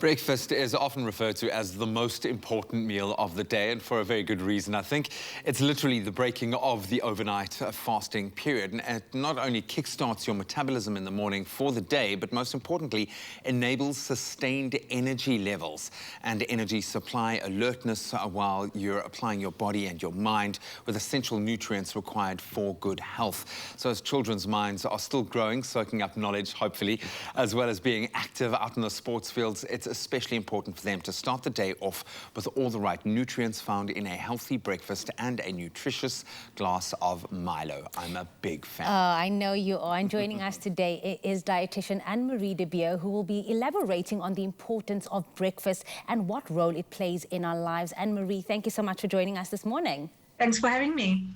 Breakfast is often referred to as the most important meal of the day, and for a very good reason, I think. It's literally the breaking of the overnight fasting period, and it not only kickstarts your metabolism in the morning for the day, but most importantly, enables sustained energy levels and energy supply alertness while you're applying your body and your mind with essential nutrients required for good health. So as children's minds are still growing, soaking up knowledge, hopefully, as well as being active out in the sports fields, it's especially important for them to start the day off with all the right nutrients found in a healthy breakfast and a nutritious glass of Milo. I'm a big fan. I know you are. And joining us today is dietitian Anne-Marie de Beer, who will be elaborating on the importance of breakfast and what role it plays in our lives. Anne-Marie, thank you so much for joining us this morning. Thanks for having me.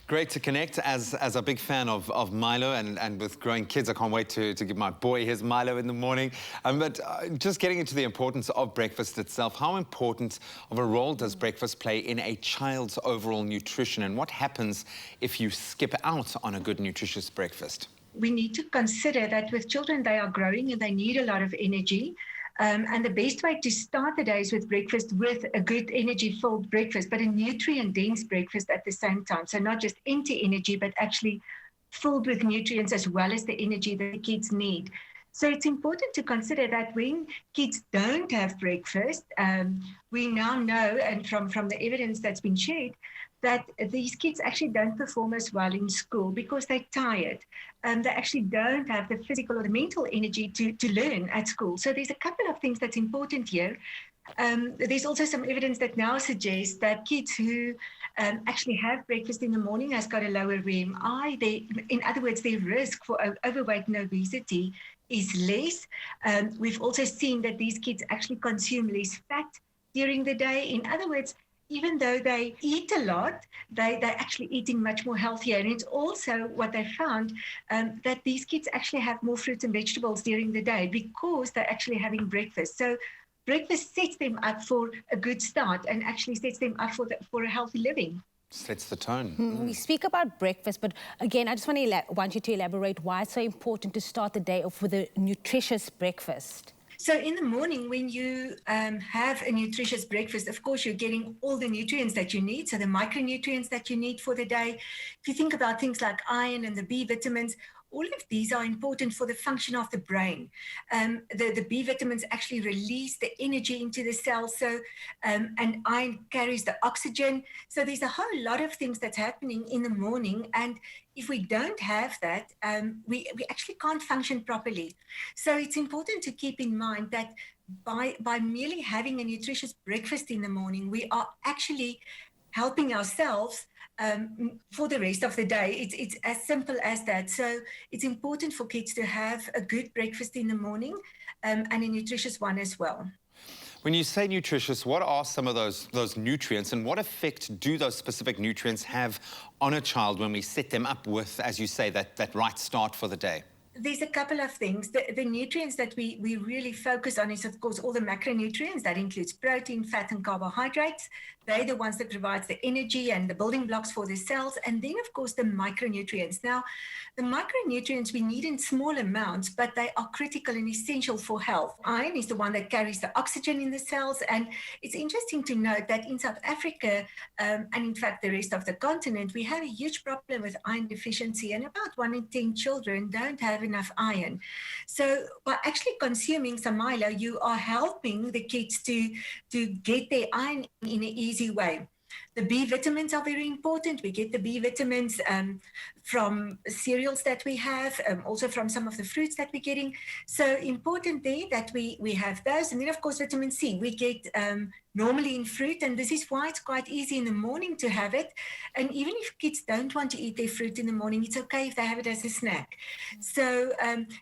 Great to connect. As a big fan of Milo and with growing kids, I can't wait to give my boy his Milo in the morning. But just getting into the importance of breakfast itself, how important of a role does breakfast play in a child's overall nutrition, and what happens if you skip out on a good nutritious breakfast? We need to consider that with children, they are growing and they need a lot of energy. And the best way to start the day is with breakfast, with a good energy-filled breakfast, but a nutrient-dense breakfast at the same time. So not just empty energy, but actually filled with nutrients as well as the energy that the kids need. So it's important to consider that when kids don't have breakfast, we now know, and from the evidence that's been shared, that these kids actually don't perform as well in school because they're tired. They actually don't have the physical or the mental energy to learn at school. So there's a couple of things that's important here. There's also some evidence that now suggests that kids who actually have breakfast in the morning has got a lower BMI. In other words, their risk for overweight and obesity is less. We've also seen that these kids actually consume less fat during the day. In other words, even though they eat a lot, they're actually eating much more healthier. And it's also what they found, that these kids actually have more fruits and vegetables during the day because they're actually having breakfast. So breakfast sets them up for a good start and actually sets them up for a healthy living. Sets the tone. We speak about breakfast, but again, I just want you to elaborate why it's so important to start the day off with a nutritious breakfast. So in the morning, when you have a nutritious breakfast, of course, you're getting all the nutrients that you need, so the micronutrients that you need for the day. If you think about things like iron and the B vitamins, all of these are important for the function of the brain. The B vitamins actually release the energy into the cells, and iron carries the oxygen. So there's a whole lot of things that's happening in the morning, and if we don't have that, we actually can't function properly. So it's important to keep in mind that by merely having a nutritious breakfast in the morning, we are actually helping ourselves for the rest of the day. It's as simple as that. So it's important for kids to have a good breakfast in the morning and a nutritious one as well. When you say nutritious, what are some of those nutrients, and what effect do those specific nutrients have on a child when we set them up with, as you say, that right start for the day? There's a couple of things. The nutrients that we really focus on is, of course, all the macronutrients. That includes protein, fat, and carbohydrates. They're the ones that provide the energy and the building blocks for the cells. And then, of course, the micronutrients. Now, the micronutrients we need in small amounts, but they are critical and essential for health. Iron is the one that carries the oxygen in the cells. And it's interesting to note that in South Africa, and in fact, the rest of the continent, we have a huge problem with iron deficiency. And about 1 in 10 children don't have enough iron. So by actually consuming some Milo, you are helping the kids to get their iron in an easy way. The B vitamins are very important. We get the B vitamins from cereals that we have, also from some of the fruits that we're getting. So important there that we have those. And then, of course, vitamin C we get normally in fruit. And this is why it's quite easy in the morning to have it. And even if kids don't want to eat their fruit in the morning, it's okay if they have it as a snack. So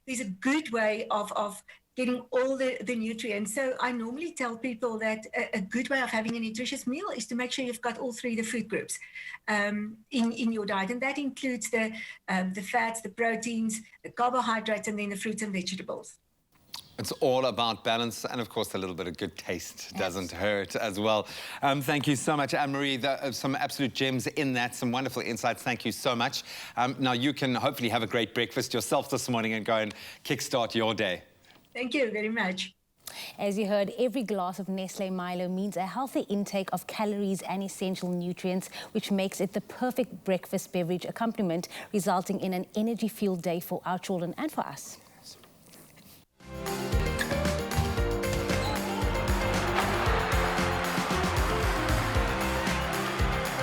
there's a good way of getting all the nutrients. So I normally tell people that a good way of having a nutritious meal is to make sure you've got all three of the food groups in your diet. And that includes the fats, the proteins, the carbohydrates, and then the fruits and vegetables. It's all about balance, and of course a little bit of good taste doesn't hurt as well. Thank you so much, Anne-Marie. Some absolute gems in that, some wonderful insights. Thank you so much. Now you can hopefully have a great breakfast yourself this morning and go and kickstart your day. Thank you very much. As you heard, every glass of Nestle Milo means a healthy intake of calories and essential nutrients, which makes it the perfect breakfast beverage accompaniment, resulting in an energy-fueled day for our children and for us.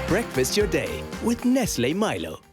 Breakfast your day with Nestle Milo.